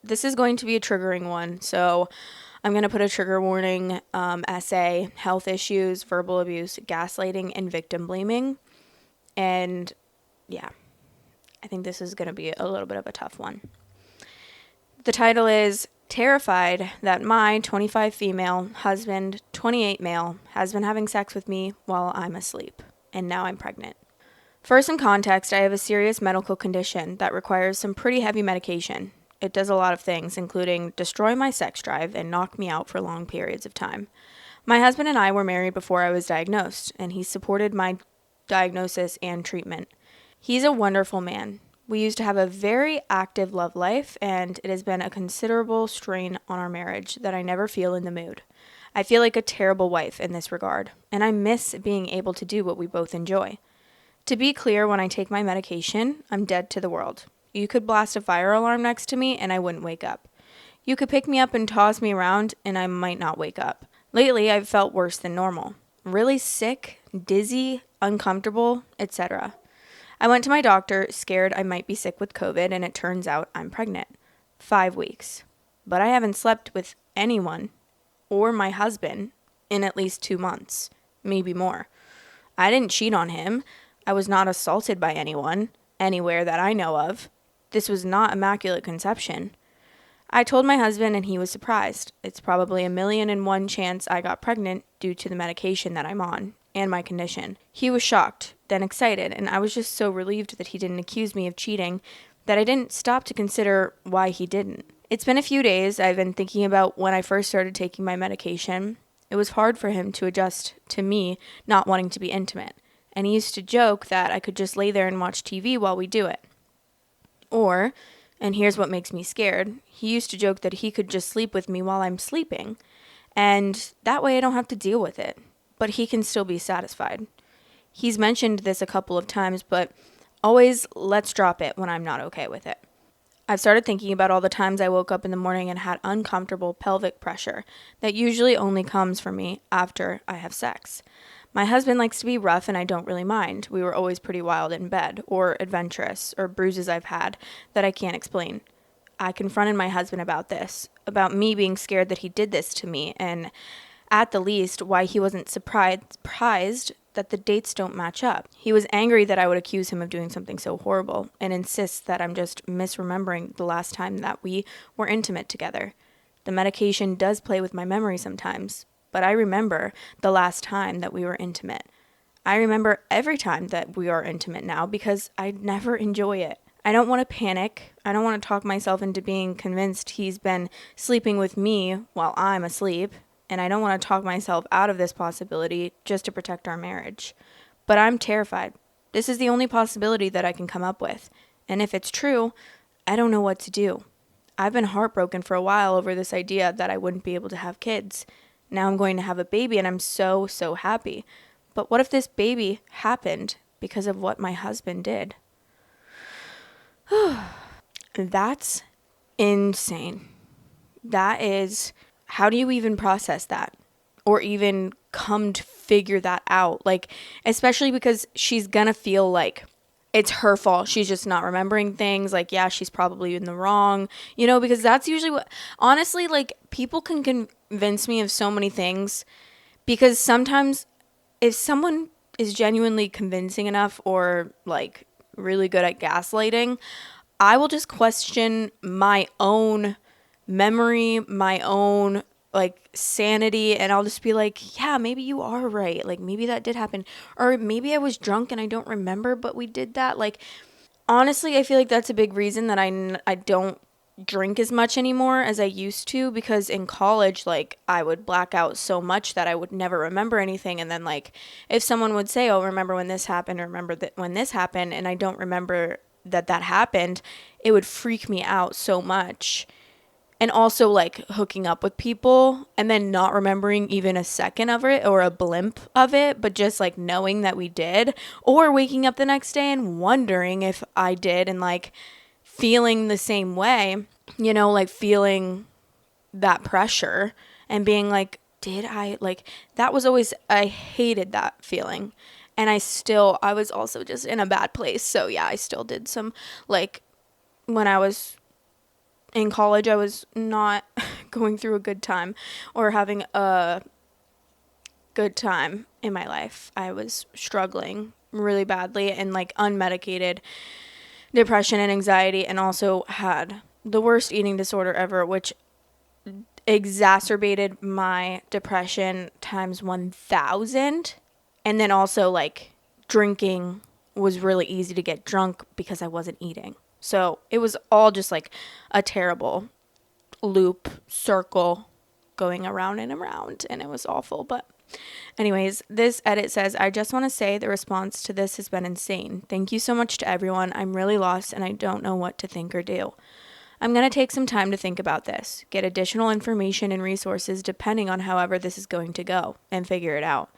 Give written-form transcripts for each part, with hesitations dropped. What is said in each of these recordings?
this is going to be a triggering one. So I'm going to put a trigger warning, essay, health issues, verbal abuse, gaslighting, and victim blaming. And yeah, I think this is going to be a little bit of a tough one. The title is Terrified that my 25 female husband, 28 male, has been having sex with me while I'm asleep, and now I'm pregnant. For some context, I have a serious medical condition that requires some pretty heavy medication. It does a lot of things, including destroy my sex drive and knock me out for long periods of time. My husband and I were married before I was diagnosed, and he supported my diagnosis and treatment. He's a wonderful man. We used to have a very active love life, and it has been a considerable strain on our marriage that I never feel in the mood. I feel like a terrible wife in this regard, and I miss being able to do what we both enjoy. To be clear, when I take my medication, I'm dead to the world. You could blast a fire alarm next to me and I wouldn't wake up. You could pick me up and toss me around and I might not wake up. Lately, I've felt worse than normal. Really sick, dizzy, uncomfortable, etc. I went to my doctor, scared I might be sick with COVID, and it turns out I'm pregnant. 5 weeks. But I haven't slept with anyone or my husband in at least 2 months, maybe more. I didn't cheat on him. I was not assaulted by anyone, anywhere that I know of. This was not immaculate conception. I told my husband and he was surprised. It's probably 1,000,001 chance I got pregnant due to the medication that I'm on and my condition. He was shocked, then excited, and I was just so relieved that he didn't accuse me of cheating that I didn't stop to consider why he didn't. It's been a few days. I've been thinking about when I first started taking my medication. It was hard for him to adjust to me not wanting to be intimate. And he used to joke that I could just lay there and watch TV while we do it. Or, and here's what makes me scared, he used to joke that he could just sleep with me while I'm sleeping. And that way I don't have to deal with it. But he can still be satisfied. He's mentioned this a couple of times, but always let's drop it when I'm not okay with it. I've started thinking about all the times I woke up in the morning and had uncomfortable pelvic pressure that usually only comes for me after I have sex. My husband likes to be rough and I don't really mind. We were always pretty wild in bed, or adventurous, or bruises I've had that I can't explain. I confronted my husband about this, about me being scared that he did this to me, and at the least, why he wasn't surprised that the dates don't match up. He was angry that I would accuse him of doing something so horrible, and insists that I'm just misremembering the last time that we were intimate together. The medication does play with my memory sometimes, but I remember the last time that we were intimate. I remember every time that we are intimate now because I never enjoy it. I don't want to panic. I don't want to talk myself into being convinced he's been sleeping with me while I'm asleep. And I don't want to talk myself out of this possibility just to protect our marriage. But I'm terrified. This is the only possibility that I can come up with. And if it's true, I don't know what to do. I've been heartbroken for a while over this idea that I wouldn't be able to have kids. Now I'm going to have a baby and I'm so happy. But what if this baby happened because of what my husband did? That's insane. That is, how do you even process that? Or even come to figure that out? Like, especially because she's gonna feel like it's her fault. She's just not remembering things. Like, yeah, she's probably in the wrong, because that's usually what, honestly, like, people can convince me of so many things because sometimes if someone is genuinely convincing enough or like really good at gaslighting, I will just question my own memory, my own like sanity, and I'll just be like, yeah, maybe you are right. Like, maybe that did happen. Or maybe I was drunk and I don't remember, but we did that. Like, honestly, I feel like that's a big reason that I don't drink as much anymore as I used to, because in college, like, I would black out so much that I would never remember anything. And then, like, if someone would say, oh, remember when this happened, or remember that when this happened, and I don't remember that happened, it would freak me out so much. And also, like, hooking up with people and then not remembering even a second of it or a blimp of it, but just, like, knowing that we did. Or waking up the next day and wondering if I did and, like, feeling the same way, like, feeling that pressure and being like, did I, like, that was always, I hated that feeling. And I was also just in a bad place. So, yeah, I still did some, like, when I was In college, I was not going through a good time or having a good time in my life. I was struggling really badly and like unmedicated depression and anxiety, and also had the worst eating disorder ever, which exacerbated my depression times 1,000. And then also like drinking was really easy to get drunk because I wasn't eating. So it was all just like a terrible loop circle going around and around, and it was awful. But anyways, this edit says, I just want to say the response to this has been insane. Thank you so much to everyone. I'm really lost and I don't know what to think or do. I'm going to take some time to think about this, get additional information and resources depending on however this is going to go, and figure it out.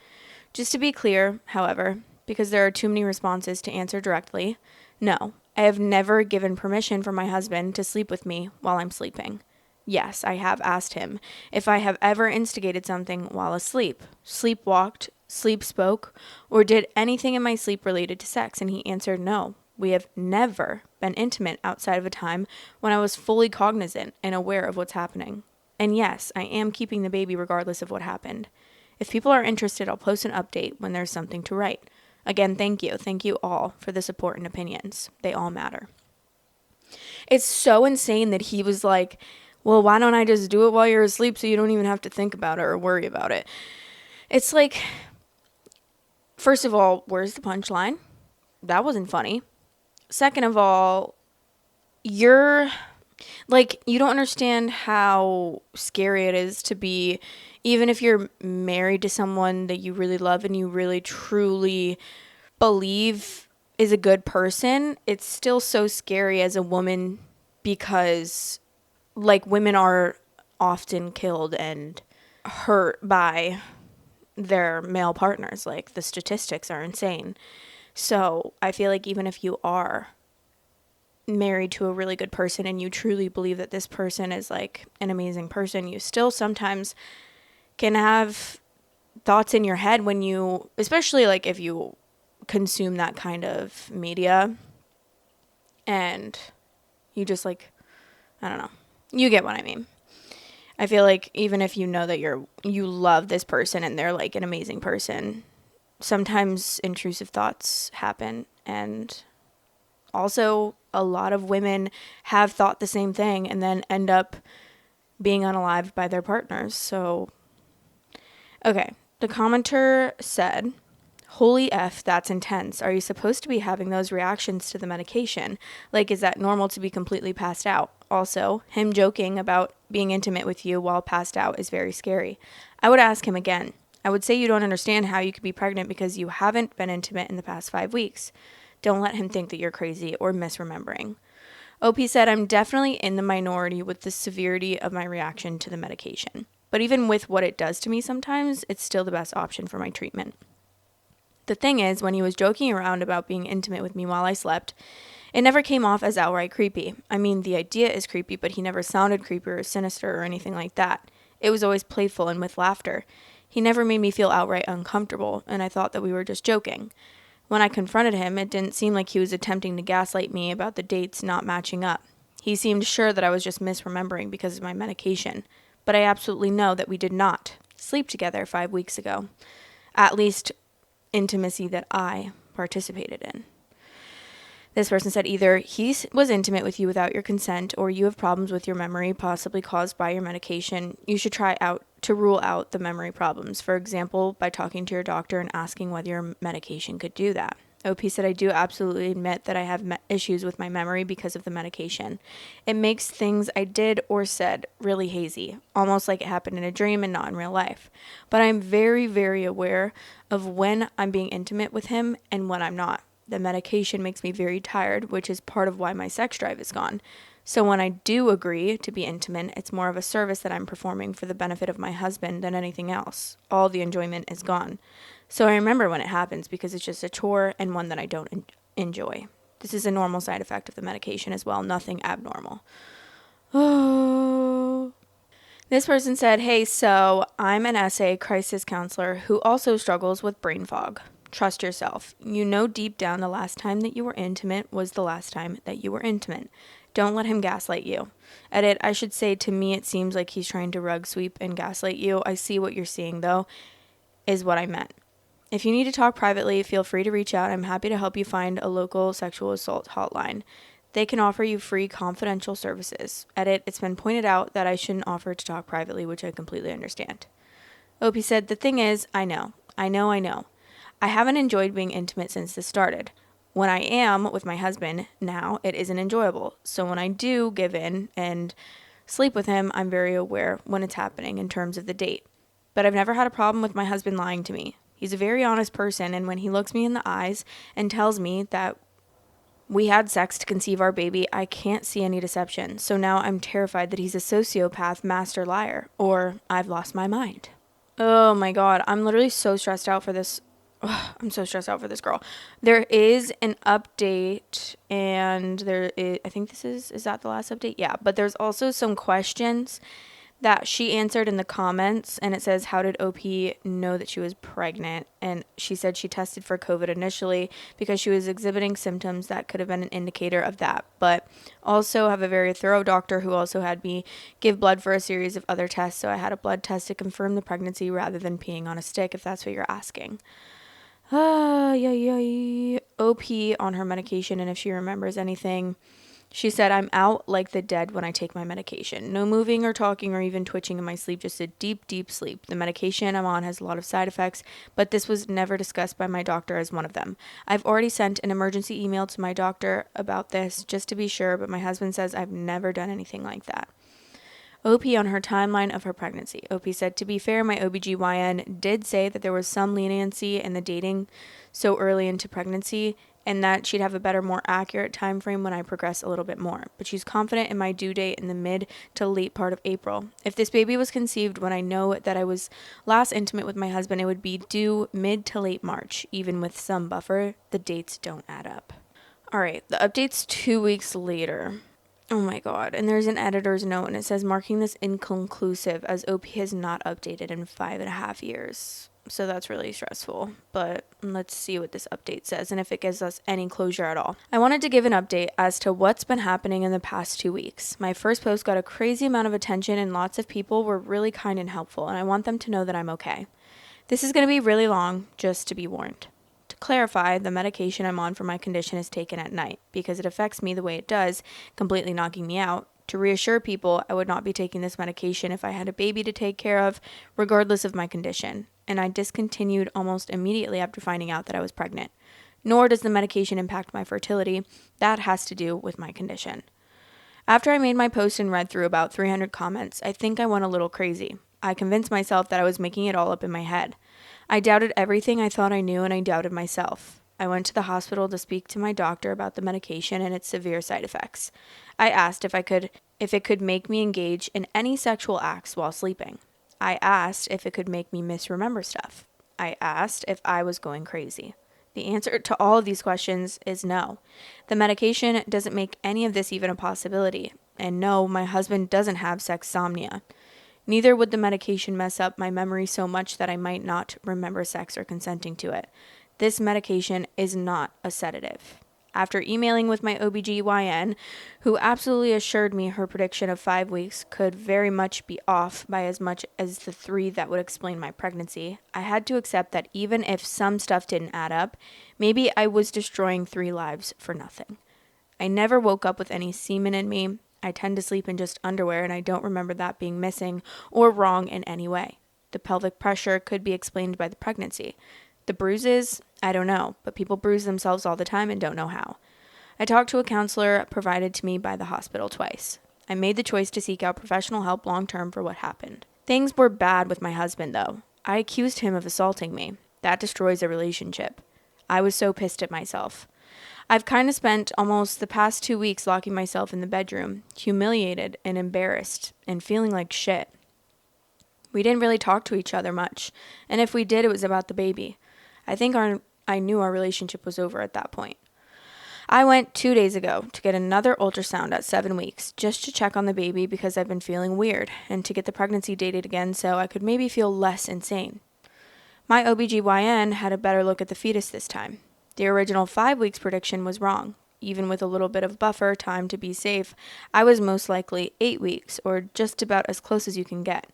Just to be clear, however, because there are too many responses to answer directly, no, I have never given permission for my husband to sleep with me while I'm sleeping. Yes, I have asked him if I have ever instigated something while asleep, sleepwalked, sleep spoke, or did anything in my sleep related to sex, and he answered no. We have never been intimate outside of a time when I was fully cognizant and aware of what's happening. And yes, I am keeping the baby regardless of what happened. If people are interested, I'll post an update when there's something to write. Again, thank you. Thank you all for the support and opinions. They all matter. It's so insane that he was like, well, why don't I just do it while you're asleep so you don't even have to think about it or worry about it? It's like, first of all, where's the punchline? That wasn't funny. Second of all, you're like, you don't understand how scary it is to be, even if you're married to someone that you really love and you really truly believe is a good person. It's still so scary as a woman because like women are often killed and hurt by their male partners. Like the statistics are insane. So I feel like even if you are married to a really good person and you truly believe that this person is like an amazing person, you still sometimes can have thoughts in your head when you, especially like if you consume that kind of media and you just like, I don't know, you get what I mean. I feel like even if you know that you love this person and they're like an amazing person, sometimes intrusive thoughts happen. And also a lot of women have thought the same thing and then end up being unalived by their partners. So, okay. The commenter said, holy F, that's intense. Are you supposed to be having those reactions to the medication? Like, is that normal to be completely passed out? Also, him joking about being intimate with you while passed out is very scary. I would ask him again. I would say you don't understand how you could be pregnant because you haven't been intimate in the past 5 weeks. Don't let him think that you're crazy or misremembering. OP said, I'm definitely in the minority with the severity of my reaction to the medication. But even with what it does to me sometimes, it's still the best option for my treatment. The thing is, when he was joking around about being intimate with me while I slept, it never came off as outright creepy. I mean, the idea is creepy, but he never sounded creepy or sinister or anything like that. It was always playful and with laughter. He never made me feel outright uncomfortable, and I thought that we were just joking. When I confronted him, it didn't seem like he was attempting to gaslight me about the dates not matching up. He seemed sure that I was just misremembering because of my medication, but I absolutely know that we did not sleep together 5 weeks ago. At least intimacy that I participated in. This person said either he was intimate with you without your consent or you have problems with your memory possibly caused by your medication. You should try out to rule out the memory problems. For example, by talking to your doctor and asking whether your medication could do that. OP said, I do absolutely admit that I have issues with my memory because of the medication. It makes things I did or said really hazy, almost like it happened in a dream and not in real life. But I'm very, very aware of when I'm being intimate with him and when I'm not. The medication makes me very tired, which is part of why my sex drive is gone. So when I do agree to be intimate, it's more of a service that I'm performing for the benefit of my husband than anything else. All the enjoyment is gone. So I remember when it happens because it's just a chore and one that I don't enjoy. This is a normal side effect of the medication as well, nothing abnormal. Oh. This person said, hey, so I'm an SA crisis counselor who also struggles with brain fog. Trust yourself. You know deep down the last time that you were intimate was the last time that you were intimate. Don't let him gaslight you. Edit, I should say, to me it seems like he's trying to rug sweep and gaslight you. I see what you're seeing, though, is what I meant. If you need to talk privately, feel free to reach out. I'm happy to help you find a local sexual assault hotline. They can offer you free confidential services. Edit, it's been pointed out that I shouldn't offer to talk privately, which I completely understand. Opie said, the thing is, I know. I haven't enjoyed being intimate since this started. When I am with my husband now, it isn't enjoyable. So when I do give in and sleep with him, I'm very aware when it's happening in terms of the date. But I've never had a problem with my husband lying to me. He's a very honest person, and when he looks me in the eyes and tells me that we had sex to conceive our baby, I can't see any deception. So now I'm terrified that he's a sociopath master liar, or I've lost my mind. Oh my God, I'm literally so stressed out for this. Ugh, I'm so stressed out for this girl. There is an update, and there is, I think is that the last update? Yeah, but there's also some questions that she answered in the comments, and it says, how did OP know that she was pregnant? And she said she tested for COVID initially because she was exhibiting symptoms that could have been an indicator of that, but also have a very thorough doctor who also had me give blood for a series of other tests, so I had a blood test to confirm the pregnancy rather than peeing on a stick, if that's what you're asking. OP on her medication, and if she remembers anything, she said, I'm out like the dead when I take my medication. No moving or talking or even twitching in my sleep, just a deep, deep sleep. The medication I'm on has a lot of side effects, but this was never discussed by my doctor as one of them. I've already sent an emergency email to my doctor about this just to be sure, but my husband says I've never done anything like that. OP on her timeline of her pregnancy. OP said, to be fair, my OBGYN did say that there was some leniency in the dating so early into pregnancy, and that she'd have a better, more accurate time frame when I progress a little bit more. But she's confident in my due date in the mid to late part of April. If this baby was conceived when I know that I was last intimate with my husband, it would be due mid to late March. Even with some buffer, the dates don't add up. All right, the update's 2 weeks later. Oh my God. And there's an editor's note, and it says, marking this inconclusive as OP has not updated in 5.5 years. So that's really stressful, but let's see what this update says and if it gives us any closure at all. I wanted to give an update as to what's been happening in the past 2 weeks. My first post got a crazy amount of attention and lots of people were really kind and helpful, and I want them to know that I'm okay. This is going to be really long, just to be warned. To clarify, the medication I'm on for my condition is taken at night because it affects me the way it does, completely knocking me out. To reassure people, I would not be taking this medication if I had a baby to take care of, regardless of my condition, and I discontinued almost immediately after finding out that I was pregnant. Nor does the medication impact my fertility. That has to do with my condition. After I made my post and read through about 300 comments, I think I went a little crazy. I convinced myself that I was making it all up in my head. I doubted everything I thought I knew, and I doubted myself. I went to the hospital to speak to my doctor about the medication and its severe side effects. I asked if it could make me engage in any sexual acts while sleeping. I asked if it could make me misremember stuff. I asked if I was going crazy. The answer to all of these questions is no. The medication doesn't make any of this even a possibility. And no, my husband doesn't have sexsomnia. Neither would the medication mess up my memory so much that I might not remember sex or consenting to it. This medication is not a sedative. After emailing with my OBGYN, who absolutely assured me her prediction of 5 weeks could very much be off by as much as the 3 that would explain my pregnancy, I had to accept that even if some stuff didn't add up, maybe I was destroying 3 lives for nothing. I never woke up with any semen in me. I tend to sleep in just underwear, and I don't remember that being missing or wrong in any way. The pelvic pressure could be explained by the pregnancy. The bruises, I don't know, but people bruise themselves all the time and don't know how. I talked to a counselor provided to me by the hospital twice. I made the choice to seek out professional help long term for what happened. Things were bad with my husband, though. I accused him of assaulting me. That destroys a relationship. I was so pissed at myself. I've kind of spent almost the past 2 weeks locking myself in the bedroom, humiliated and embarrassed, and feeling like shit. We didn't really talk to each other much, and if we did, it was about the baby. I knew our relationship was over at that point. I went 2 days ago to get another ultrasound at 7 weeks, just to check on the baby because I've been feeling weird, and to get the pregnancy dated again so I could maybe feel less insane. My OBGYN had a better look at the fetus this time. The original 5 weeks prediction was wrong. even with a little bit of buffer time to be safe, I was most likely 8 weeks, or just about as close as you can get.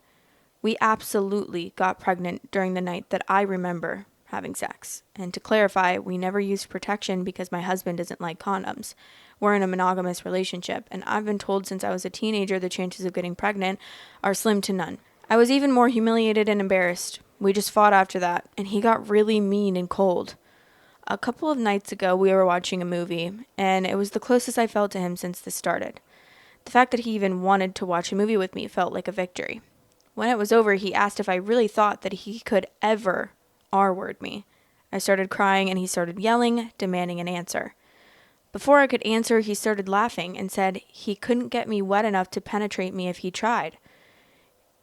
We absolutely got pregnant during the night that I remember having sex. And to clarify, we never used protection because my husband doesn't like condoms. We're in a monogamous relationship, and I've been told since I was a teenager the chances of getting pregnant are slim to none. I was even more humiliated and embarrassed. We just fought after that, and he got really mean and cold. A couple of nights ago, we were watching a movie, and it was the closest I felt to him since this started. The fact that he even wanted to watch a movie with me felt like a victory. When it was over, he asked if I really thought that he could ever R-word me. I started crying, and he started yelling, demanding an answer. Before I could answer, he started laughing and said he couldn't get me wet enough to penetrate me if he tried.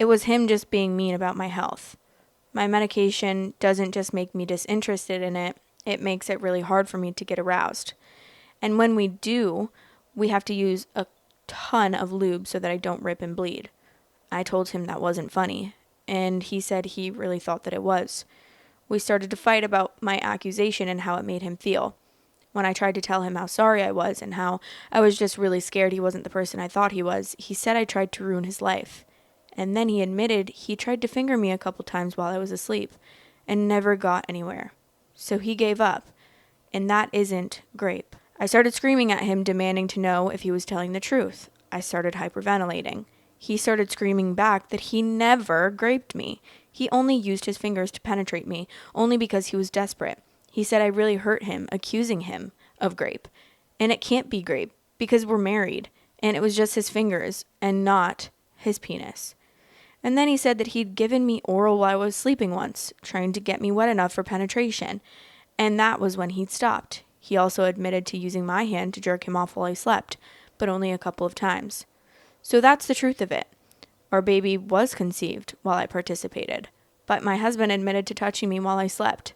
It was him just being mean about my health. My medication doesn't just make me disinterested in it, it makes it really hard for me to get aroused. And when we do, we have to use a ton of lube so that I don't rip and bleed. I told him that wasn't funny, and he said he really thought that it was. We started to fight about my accusation and how it made him feel. When I tried to tell him how sorry I was and how I was just really scared he wasn't the person I thought he was, he said I tried to ruin his life. And then he admitted he tried to finger me a couple times while I was asleep and never got anywhere. So he gave up, and that isn't grape. I started screaming at him, demanding to know if he was telling the truth. I started hyperventilating. He started screaming back that he never graped me. He only used his fingers to penetrate me, only because he was desperate. He said I really hurt him, accusing him of grape. And it can't be grape, because we're married, and it was just his fingers, and not his penis. And then he said that he'd given me oral while I was sleeping once, trying to get me wet enough for penetration. And that was when he'd stopped. He also admitted to using my hand to jerk him off while I slept, but only a couple of times. So that's the truth of it. Our baby was conceived while I participated, but my husband admitted to touching me while I slept.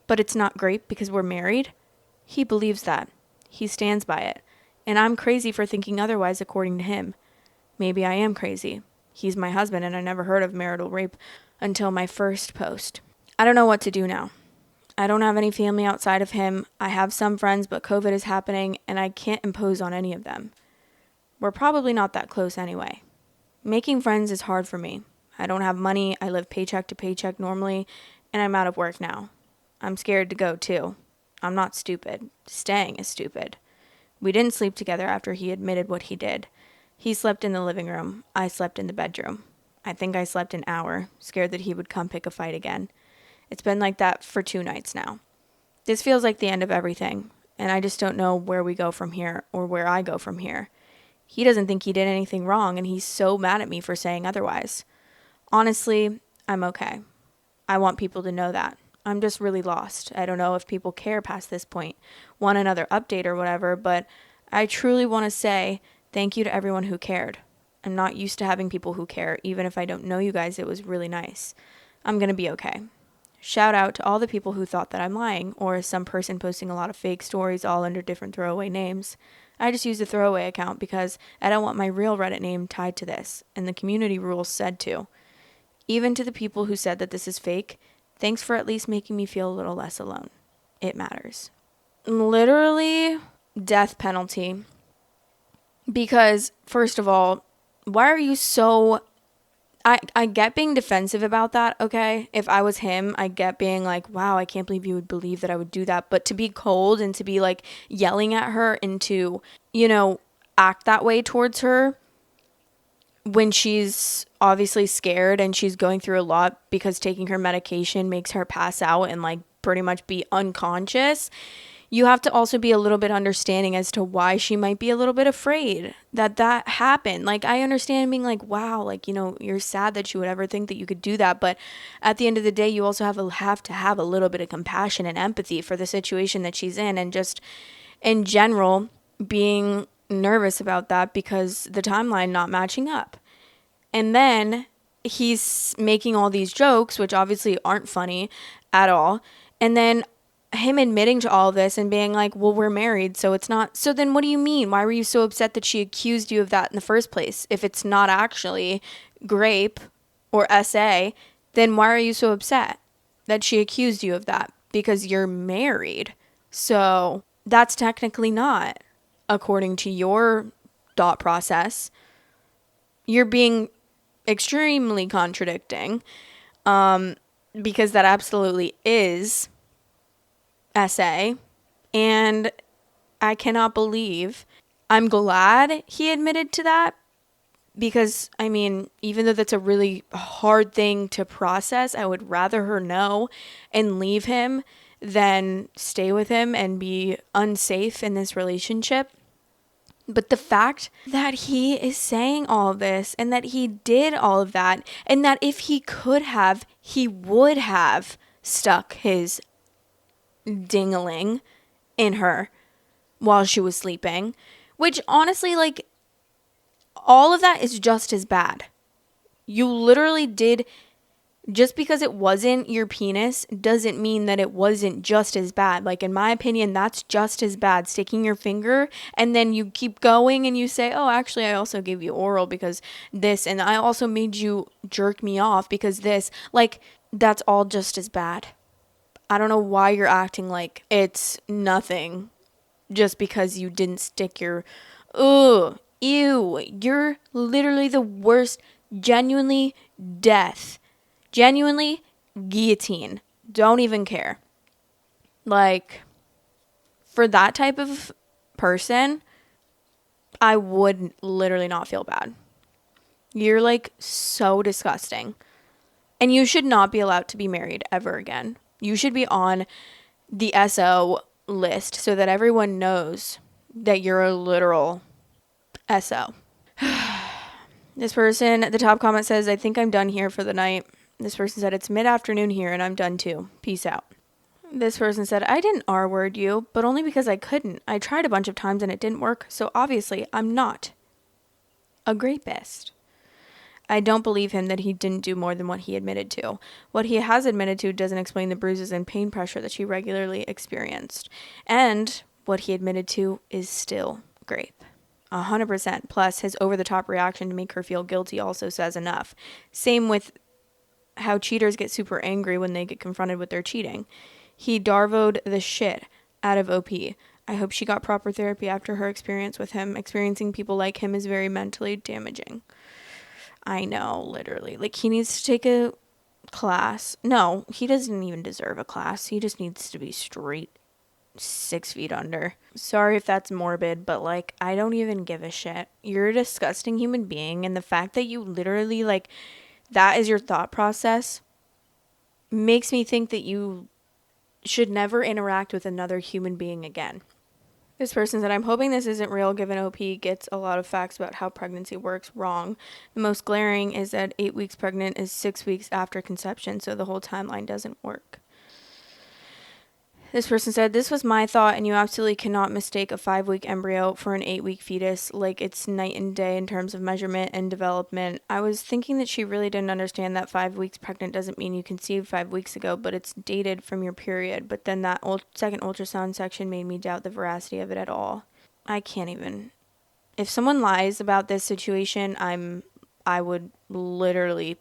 But it's not grape because we're married? He believes that. He stands by it. And I'm crazy for thinking otherwise according to him. Maybe I am crazy. He's my husband, and I never heard of marital rape until my first post. I don't know what to do now. I don't have any family outside of him. I have some friends, but COVID is happening, and I can't impose on any of them. We're probably not that close anyway. Making friends is hard for me. I don't have money. I live paycheck to paycheck normally, and I'm out of work now. I'm scared to go, too. I'm not stupid. Staying is stupid. We didn't sleep together after he admitted what he did. He slept in the living room. I slept in the bedroom. I think I slept an hour, scared that he would come pick a fight again. It's been like that for 2 nights now. This feels like the end of everything, and I just don't know where we go from here or where I go from here. He doesn't think he did anything wrong, and he's so mad at me for saying otherwise. Honestly, I'm okay. I want people to know that. I'm just really lost. I don't know if people care past this point, want another update or whatever, but I truly want to say thank you to everyone who cared. I'm not used to having people who care. Even if I don't know you guys, it was really nice. I'm going to be okay. Shout out to all the people who thought that I'm lying, or some person posting a lot of fake stories all under different throwaway names. I just used a throwaway account because I don't want my real Reddit name tied to this, and the community rules said to. Even to the people who said that this is fake, thanks for at least making me feel a little less alone. It matters. Literally, death penalty. Because, first of all, why are you so... I get being defensive about that, okay? If I was him, I get being like, wow, I can't believe you would believe that I would do that. But to be cold and to be like yelling at her and to, act that way towards her when she's obviously scared and she's going through a lot because taking her medication makes her pass out and like pretty much be unconscious. You have to also be a little bit understanding as to why she might be a little bit afraid that happened. Like, I understand being like, wow, like, you're sad that she would ever think that you could do that. But at the end of the day, you also have to have a little bit of compassion and empathy for the situation that she's in, and just in general being nervous about that because the timeline not matching up. And then he's making all these jokes, which obviously aren't funny at all. And then him admitting to all this and being like, well, we're married, so it's not. So then what do you mean? Why were you so upset that she accused you of that in the first place? If it's not actually grape or SA, then why are you so upset that she accused you of that? Because you're married. So that's technically not. according to your thought process, you're being extremely contradicting, because that absolutely is SA. And I cannot believe, I'm glad he admitted to that, because, I mean, even though that's a really hard thing to process, I would rather her know and leave him than stay with him and be unsafe in this relationship. But the fact that he is saying all of this and that he did all of that, and that if he could have, he would have stuck his dingling in her while she was sleeping, which honestly, like, all of that is just as bad. You literally did, just because it wasn't your penis doesn't mean that it wasn't just as bad. Like, in my opinion, that's just as bad, sticking your finger and then you keep going and you say, oh, actually, I also gave you oral because this, and I also made you jerk me off because this. Like, that's all just as bad. I don't know why you're acting like it's nothing just because you didn't stick your, ugh, ew, you're literally the worst. Genuinely, death. Genuinely, guillotine. Don't even care. Like, for that type of person, I would literally not feel bad. You're like so disgusting. And you should not be allowed to be married ever again. You should be on the SO list so that everyone knows that you're a literal SO. This person, the top comment says, I think I'm done here for the night. This person said, it's mid-afternoon here and I'm done too. Peace out. This person said, I didn't R-word you, but only because I couldn't. I tried a bunch of times and it didn't work, so obviously I'm not a rapist. I don't believe him that he didn't do more than what he admitted to. What he has admitted to doesn't explain the bruises and pain pressure that she regularly experienced. And what he admitted to is still rape. 100%. Plus, his over-the-top reaction to make her feel guilty also says enough. Same with how cheaters get super angry when they get confronted with their cheating. He darvoed the shit out of OP. I hope she got proper therapy after her experience with him. Experiencing people like him is very mentally damaging. I know, literally. Like, he needs to take a class. No, he doesn't even deserve a class. He just needs to be straight 6 feet under. Sorry if that's morbid, but, like, I don't even give a shit. You're a disgusting human being, and the fact that you literally, like, that is your thought process makes me think that you should never interact with another human being again. This person said, I'm hoping this isn't real given OP gets a lot of facts about how pregnancy works wrong. The most glaring is that 8 weeks pregnant is 6 weeks after conception, so the whole timeline doesn't work. This person said, this was my thought, and you absolutely cannot mistake a 5-week embryo for an 8-week fetus. Like, it's night and day in terms of measurement and development. I was thinking that she really didn't understand that 5 weeks pregnant doesn't mean you conceived 5 weeks ago, but it's dated from your period. But then that second ultrasound section made me doubt the veracity of it at all. I can't even. If someone lies about this situation, I would literally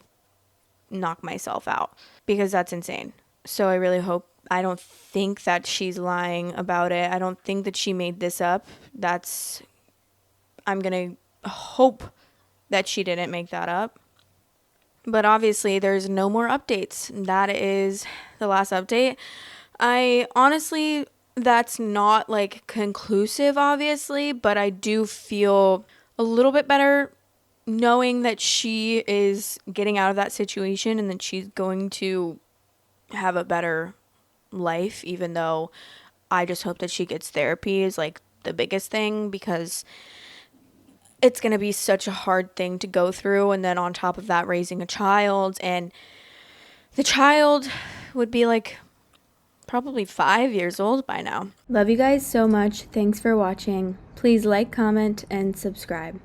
knock myself out because that's insane. So I really hope, I don't think that she's lying about it. I don't think that she made this up. I'm going to hope that she didn't make that up. But obviously there's no more updates. That is the last update. I honestly, that's not like conclusive, obviously, but I do feel a little bit better knowing that she is getting out of that situation and that she's going to have a better life, even though I just hope that she gets therapy is like the biggest thing, because it's going to be such a hard thing to go through. And then on top of that, raising a child, and the child would be like probably 5 years old by now. Love you guys so much. Thanks for watching. Please like, comment, and subscribe.